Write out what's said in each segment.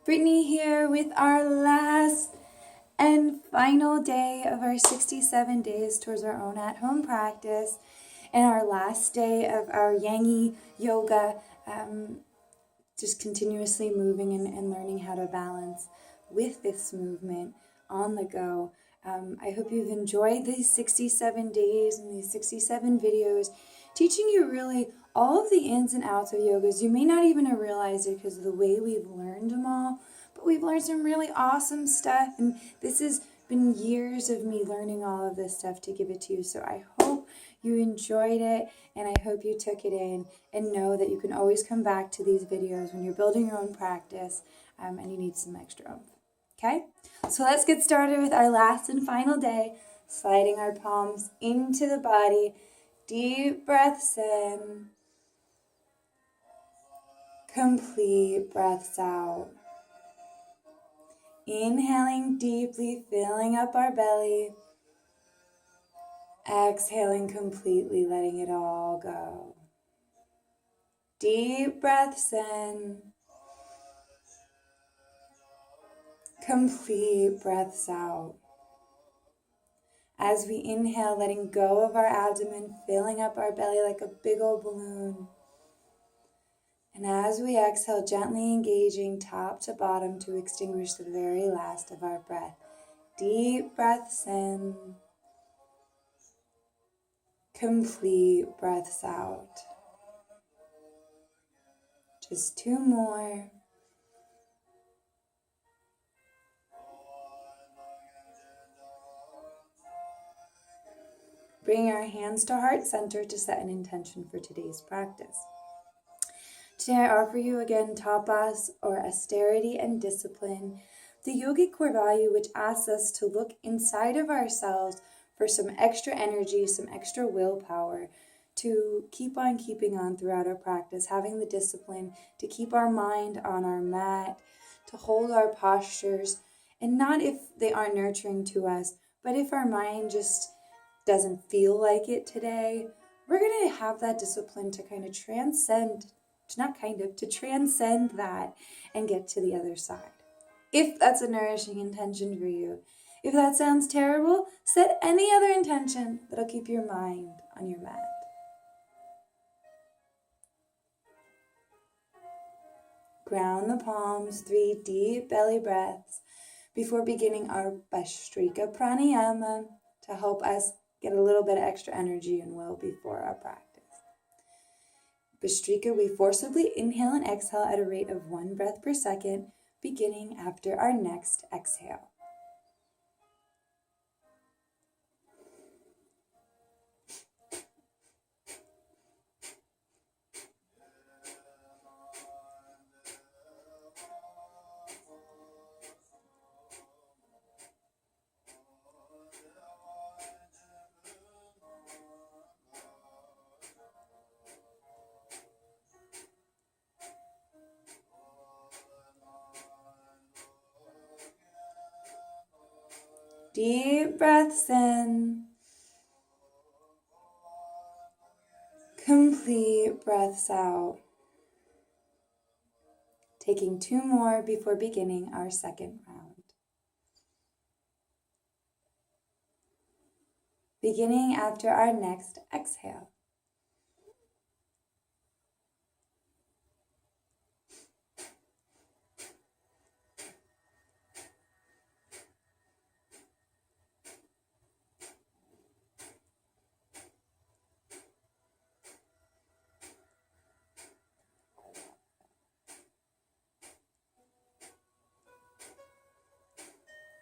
Brittany here with our last and final day of our 67 days towards our own at-home practice and our last day of our Yogi yoga, just continuously moving and learning how to balance with this movement on the go. I hope you've enjoyed these 67 days and these 67 videos teaching you really all of the ins and outs of yogas. You may not even have realized it because of the way we've learned them all, but we've learned some really awesome stuff, and this has been years of me learning all of this stuff to give it to you. So I hope you enjoyed it, and I hope you took it in, and know that you can always come back to these videos when you're building your own practice and you need some extra oomph. Okay, so let's get started with our last and final day, sliding our palms into the body. Deep breaths in, complete breaths out. Inhaling deeply, filling up our belly. Exhaling completely, letting it all go. Deep breaths in, complete breaths out. As we inhale, letting go of our abdomen, filling up our belly like a big old balloon. And as we exhale, gently engaging top to bottom to extinguish the very last of our breath. Deep breaths in, complete breaths out. Just two more. Bring our hands to heart center to set an intention for today's practice. Today I offer you again tapas, or austerity and discipline, the yogic core value which asks us to look inside of ourselves for some extra energy, some extra willpower to keep on keeping on throughout our practice, having the discipline to keep our mind on our mat, to hold our postures, and not if they aren't nurturing to us, but if our mind just doesn't feel like it today, we're going to have that discipline to kind of transcend that and get to the other side. If that's a nourishing intention for you. If that sounds terrible, set any other intention that'll keep your mind on your mat. Ground the palms, 3 deep belly breaths before beginning our Bhastrika pranayama to help us get a little bit of extra energy and will before our practice. Bhastrika, we forcibly inhale and exhale at a rate of 1 breath per second, beginning after our next exhale. Deep breaths in, complete breaths out. Taking 2 more before beginning our second round. Beginning after our next exhale.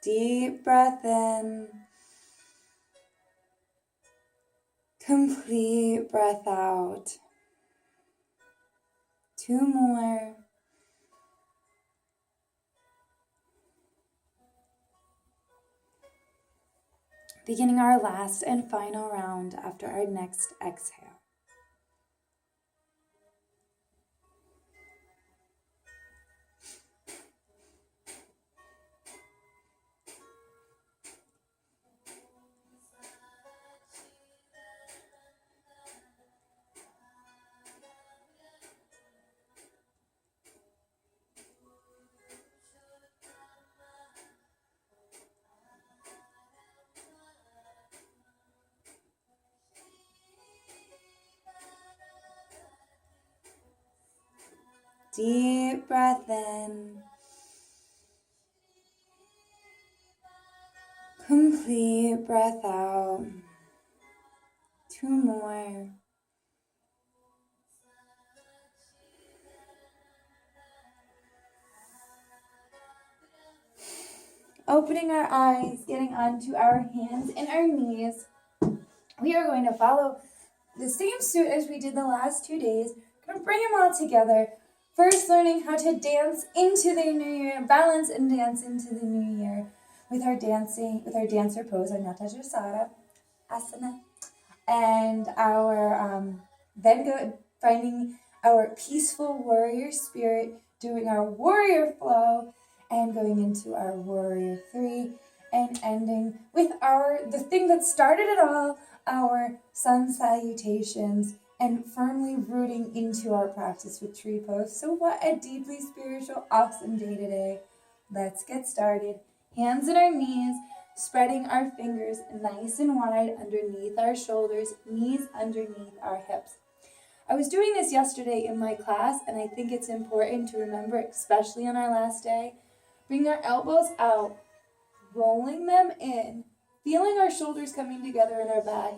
Deep breath in, complete breath out. 2 more. Beginning our last and final round after our next exhale. Deep breath in. Complete breath out. 2 more. Opening our eyes, getting onto our hands and our knees. We are going to follow the same suit as we did the last 2 days. We're going to bring them all together. First, learning how to dance into the new year, balance and dance into the new year with our dancer pose, our Natajasara asana, and our finding our peaceful warrior spirit, doing our warrior flow, and going into our warrior 3, and ending with the thing that started it all, our sun salutations, and firmly rooting into our practice with tree pose. So what a deeply spiritual, awesome day today. Let's get started. Hands at our knees, spreading our fingers nice and wide underneath our shoulders, knees underneath our hips. I was doing this yesterday in my class, and I think it's important to remember, especially on our last day. Bring our elbows out, rolling them in, feeling our shoulders coming together in our back,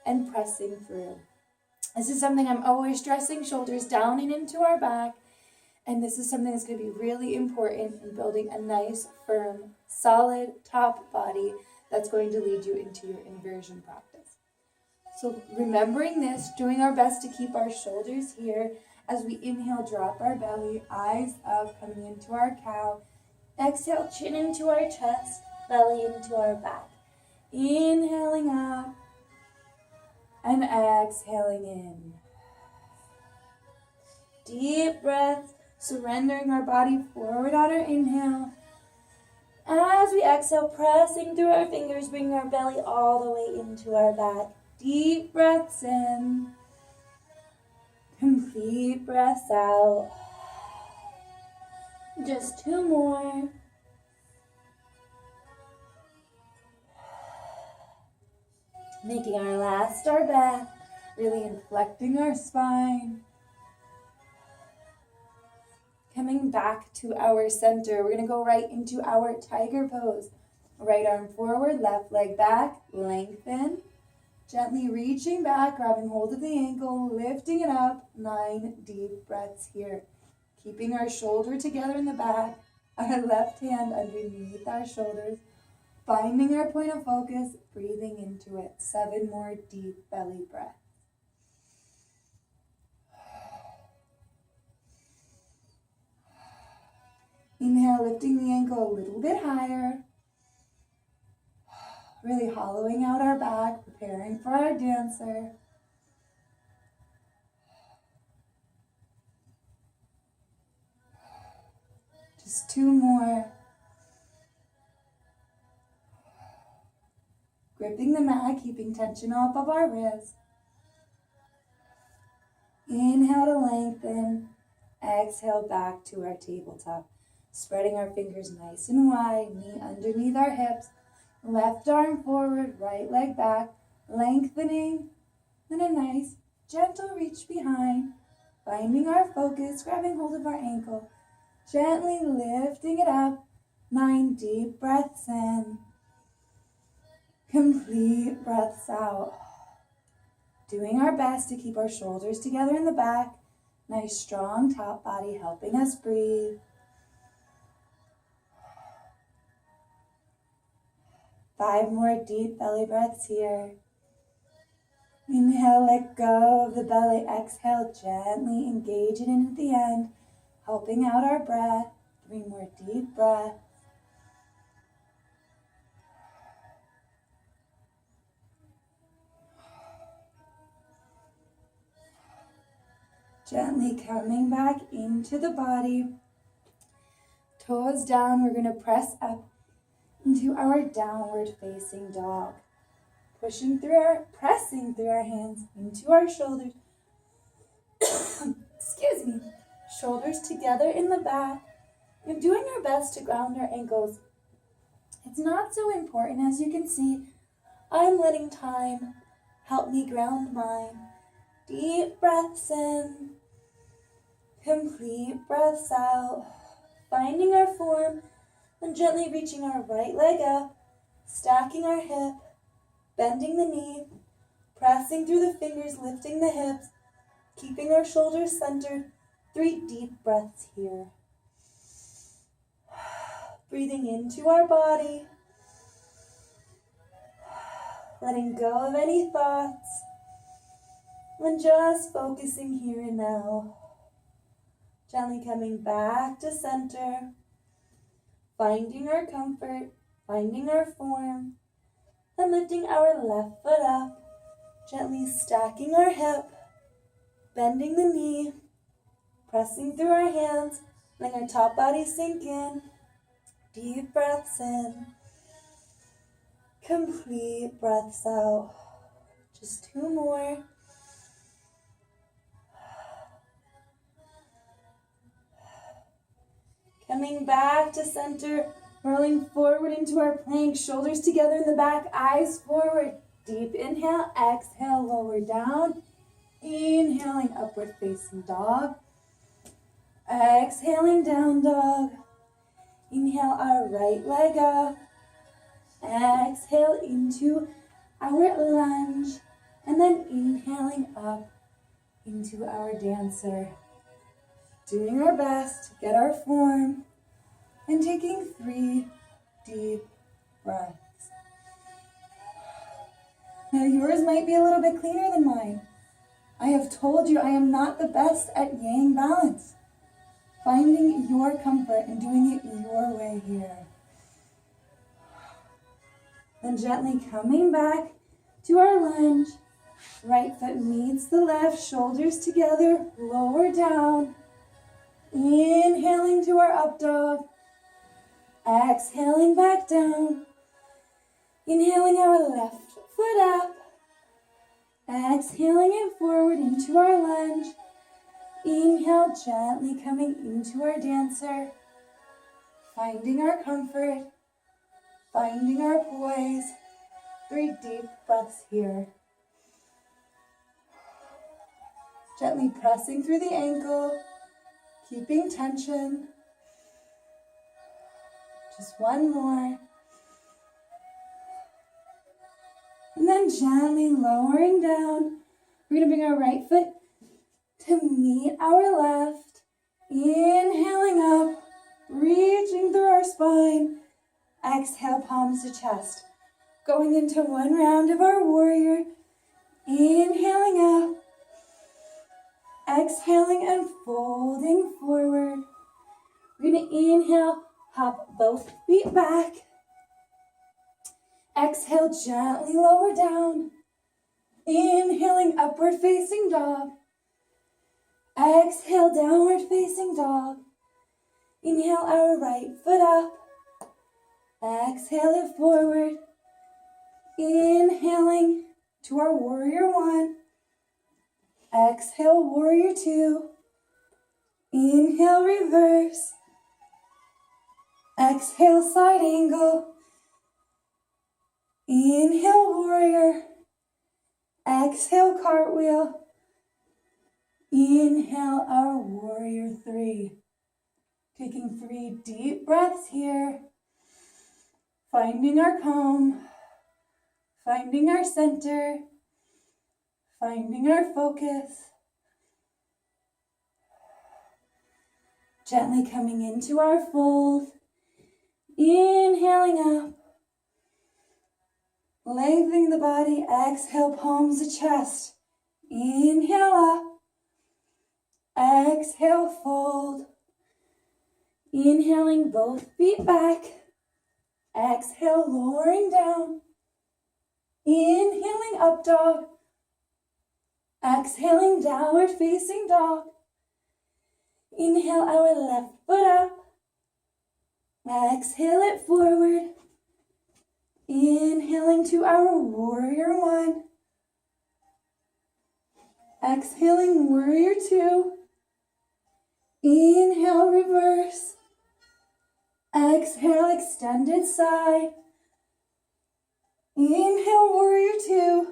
and pressing through. This is something I'm always stressing, shoulders down and into our back. And this is something that's going to be really important in building a nice, firm, solid top body that's going to lead you into your inversion practice. So remembering this, doing our best to keep our shoulders here. As we inhale, drop our belly, eyes up, coming into our cow. Exhale, chin into our chest, belly into our back. Inhaling up and exhaling in. Deep breath, surrendering our body forward on our inhale. As we exhale, pressing through our fingers, bringing our belly all the way into our back. Deep breaths in. Complete breaths out. Just 2 more. Making our last our breath, really inflecting our spine. Coming back to our center, we're going to go right into our tiger pose. Right arm forward, left leg back, lengthen. Gently reaching back, grabbing hold of the ankle, lifting it up. 9 deep breaths here. Keeping our shoulder together in the back, our left hand underneath our shoulders. Finding our point of focus, breathing into it. 7 more deep belly breaths. Inhale, lifting the ankle a little bit higher. Really hollowing out our back, preparing for our dancer. Just 2 more. Gripping the mat, keeping tension off of our wrists. Inhale to lengthen. Exhale back to our tabletop. Spreading our fingers nice and wide, knee underneath our hips. Left arm forward, right leg back, lengthening. And a nice, gentle reach behind. Finding our focus, grabbing hold of our ankle. Gently lifting it up. 9 deep breaths in. Complete breaths out. Doing our best to keep our shoulders together in the back. Nice strong top body helping us breathe. 5 more deep belly breaths here. Inhale, let go of the belly. Exhale, gently engage it in at the end, helping out our breath. 3 more deep breaths. Gently coming back into the body. Toes down, we're going to press up into our downward facing dog. Pressing through our hands into our shoulders. Excuse me. Shoulders together in the back. We're doing our best to ground our ankles. It's not so important, as you can see. I'm letting time help me ground mine. Deep breaths in. Complete breaths out, finding our form, and gently reaching our right leg up, stacking our hip, bending the knee, pressing through the fingers, lifting the hips, keeping our shoulders centered. 3 deep breaths here. Breathing into our body, letting go of any thoughts, and just focusing here and now. Gently coming back to center, finding our comfort, finding our form, and lifting our left foot up, gently stacking our hip, bending the knee, pressing through our hands, letting our top body sink in. Deep breaths in, complete breaths out. Just 2 more. Coming back to center, rolling forward into our plank, shoulders together in the back, eyes forward. Deep inhale, exhale, lower down. Inhaling, upward facing dog. Exhaling, down dog. Inhale our right leg up. Exhale into our lunge. And then inhaling up into our dancer. Doing our best to get our form. And taking 3 deep breaths. Now yours might be a little bit cleaner than mine. I have told you I am not the best at yang balance. Finding your comfort and doing it your way here. Then gently coming back to our lunge. Right foot meets the left, shoulders together, lower down. Inhaling to our up dog. Exhaling back down. Inhaling our left foot up. Exhaling it forward into our lunge. Inhale, gently coming into our dancer. Finding our comfort. Finding our poise. 3 deep breaths here. Gently pressing through the ankle. Keeping tension. Just 1 more. And then gently lowering down. We're going to bring our right foot to meet our left. Inhaling up, reaching through our spine. Exhale, palms to chest. Going into 1 round of our warrior. Inhaling up. Exhaling and folding forward. We're going to inhale, hop both feet back. Exhale, gently lower down. Inhaling, upward facing dog. Exhale, downward facing dog. Inhale our right foot up. Exhale it forward. Inhaling to our warrior 1. Exhale, warrior 2. Inhale, reverse. Exhale, side angle. Inhale, warrior. Exhale, cartwheel. Inhale, our warrior 3. Taking 3 deep breaths here. Finding our calm. Finding our center. Finding our focus. Gently coming into our fold. Inhaling up. Lengthening the body. Exhale, palms to chest. Inhale up. Exhale, fold. Inhaling both feet back. Exhale, lowering down. Inhaling up dog. Exhaling downward facing dog. Inhale our left foot up. Exhale it forward. Inhaling to our warrior 1. Exhaling warrior 2. Inhale, reverse. Exhale, extended side. Inhale, warrior 2.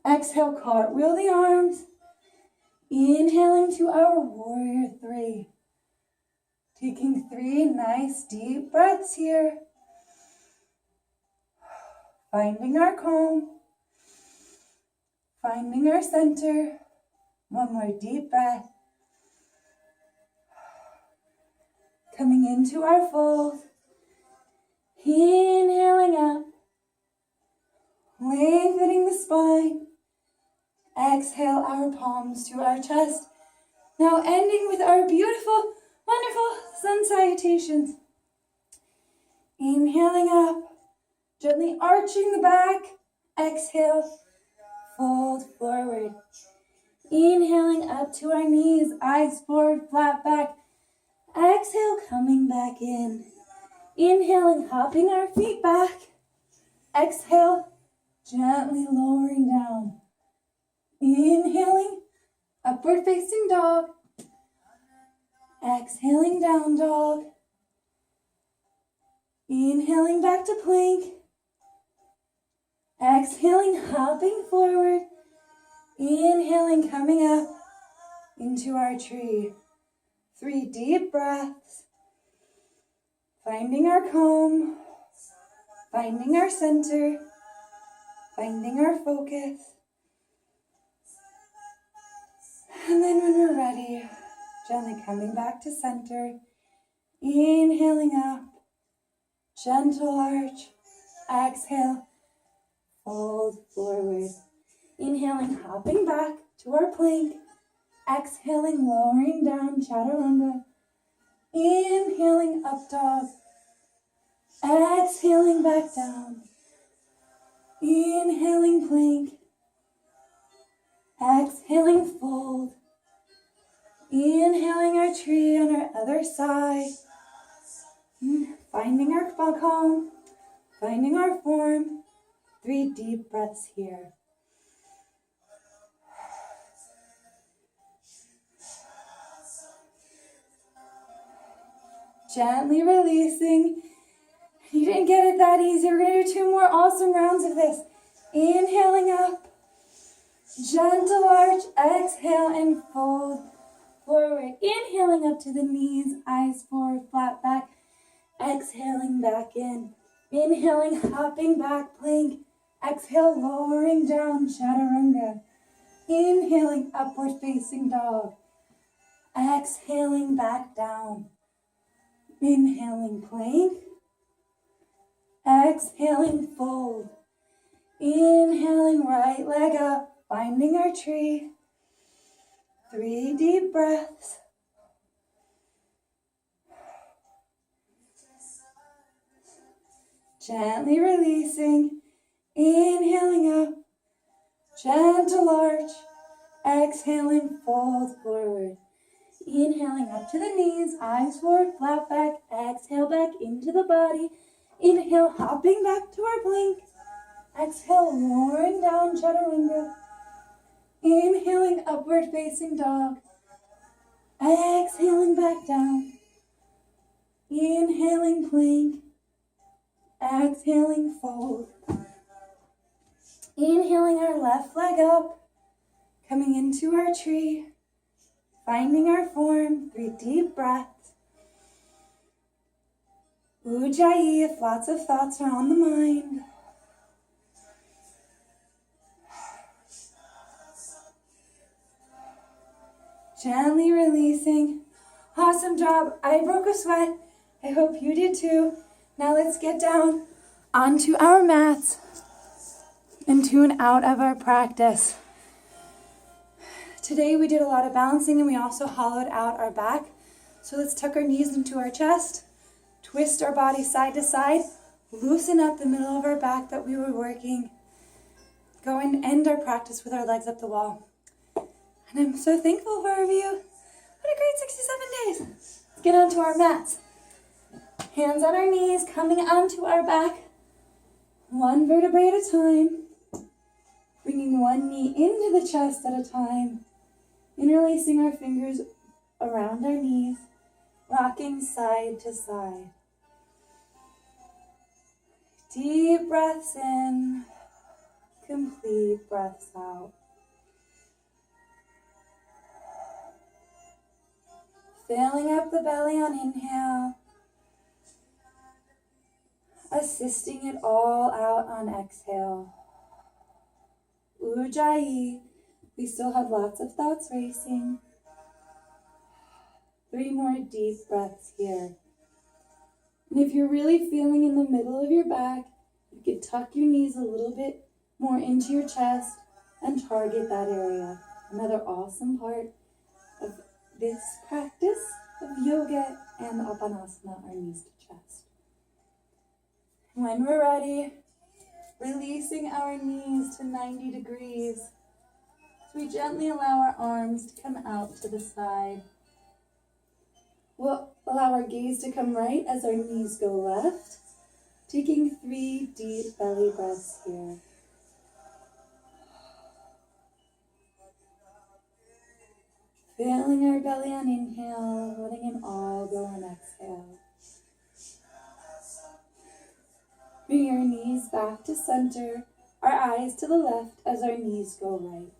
Exhale, cartwheel the arms. Inhaling to our warrior three. Taking 3 nice deep breaths here. Finding our calm. Finding our center. One more deep breath. Coming into our fold. Inhaling up. Lengthening the spine. Exhale our palms to our chest. Now ending with our beautiful, wonderful sun salutations. Inhaling up. Gently arching the back. Exhale. Fold forward. Inhaling up to our knees. Eyes forward, flat back. Exhale, coming back in. Inhaling, hopping our feet back. Exhale, gently lowering down. Inhaling, upward facing dog. Exhaling, down dog. Inhaling back to plank. Exhaling, hopping forward. Inhaling, coming up into our tree. 3 deep breaths. Finding our calm. Finding our center. Finding our focus. And then when we're ready, gently coming back to center. Inhaling up. Gentle arch. Exhale. Fold forward. Inhaling, hopping back to our plank. Exhaling, lowering down, chaturanga. Inhaling, up dog. Exhaling, back down. Inhaling, plank. Exhaling, fold. Inhaling our tree on our other side. Finding our calm. Finding our form. 3 deep breaths here. Gently releasing. You didn't get it that easy. We're going to do 2 more awesome rounds of this. Inhaling up. Gentle arch. Exhale and fold forward. Inhaling up to the knees. Eyes forward, flat back. Exhaling back in. Inhaling, hopping back, plank. Exhale, lowering down, chaturanga. Inhaling, upward facing dog. Exhaling, back down. Inhaling, plank. Exhaling, fold. Inhaling, right leg up, finding our tree. 3 deep breaths. Gently releasing. Inhaling up. Gentle arch. Exhaling, fold forward. Inhaling up to the knees, eyes forward, flat back. Exhale back into the body. Inhale, hopping back to our plank. Exhale, lowering down, chaturanga. Inhaling, upward facing dog. Exhaling, back down. Inhaling, plank. Exhaling, fold. Inhaling our left leg up. Coming into our tree. Finding our form. 3 deep breaths. Ujjayi if lots of thoughts are on the mind. Gently releasing. Awesome job. I broke a sweat. I hope you did too. Now let's get down onto our mats and tune out of our practice. Today we did a lot of balancing and we also hollowed out our back. So let's tuck our knees into our chest, twist our body side to side, loosen up the middle of our back that we were working. Go and end our practice with our legs up the wall. And I'm so thankful for our view. What a great 67 days. Let's get onto our mats. Hands on our knees, coming onto our back. 1 vertebrae at a time. Bringing 1 knee into the chest at a time. Interlacing our fingers around our knees. Rocking side to side. Deep breaths in. Complete breaths out. Filling up the belly on inhale. Assisting it all out on exhale. Ujjayi. We still have lots of thoughts racing. 3 more deep breaths here. And if you're really feeling in the middle of your back, you could tuck your knees a little bit more into your chest and target that area. Another awesome part of this practice of yoga and apanasana, our knees to chest. When we're ready, releasing our knees to 90 degrees. So we gently allow our arms to come out to the side. We'll allow our gaze to come right as our knees go left, taking 3 deep belly breaths here. Filling our belly on inhale, letting it all go on exhale. Bring your knees back to center, our eyes to the left as our knees go right.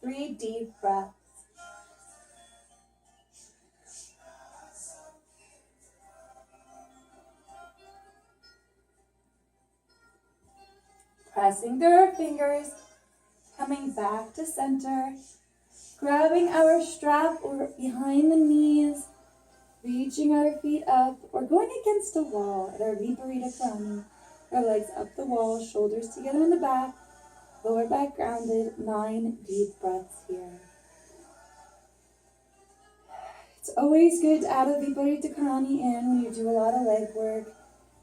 3 deep breaths. Pressing through our fingers, coming back to center, grabbing our strap or behind the knees, reaching our feet up or going against a wall at our Viparita Karani. Our legs up the wall, shoulders together in the back, lower back grounded, 9 deep breaths here. It's always good to add a Viparita Karani in when you do a lot of leg work,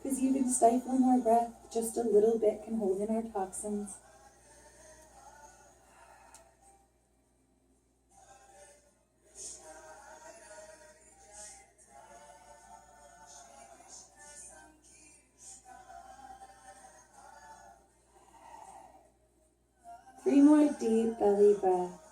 because even stifling our breath just a little bit can hold in our toxins. Three more deep belly breaths.